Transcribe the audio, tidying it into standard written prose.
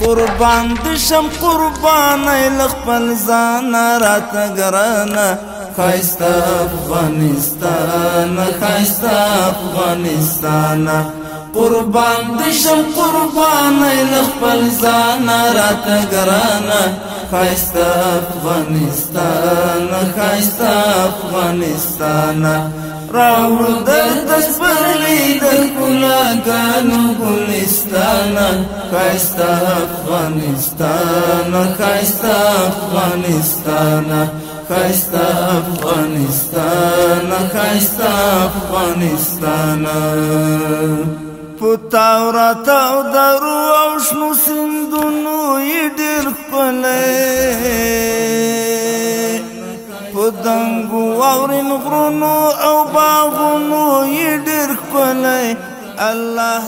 قربان دشم قربانای لخپل ځانه راته ګرانه ښایسته افغانستانه ښایسته افغانستانه قربان دشم قربانای لخپل ځانه راته ګرانه ښایسته افغانستانه ښایسته افغانستانه راوړو درته سپرلي د ښکلاګانو ګلستانه ښایسته افغانستانه ښایسته افغانستانه ښایسته افغانستانه ښایسته افغانستانه په تورات او درو او شنو سیندونو یې ډېر ښکلی په دنګو واورین غرونو او باغونو یې ډېر ښکلی الله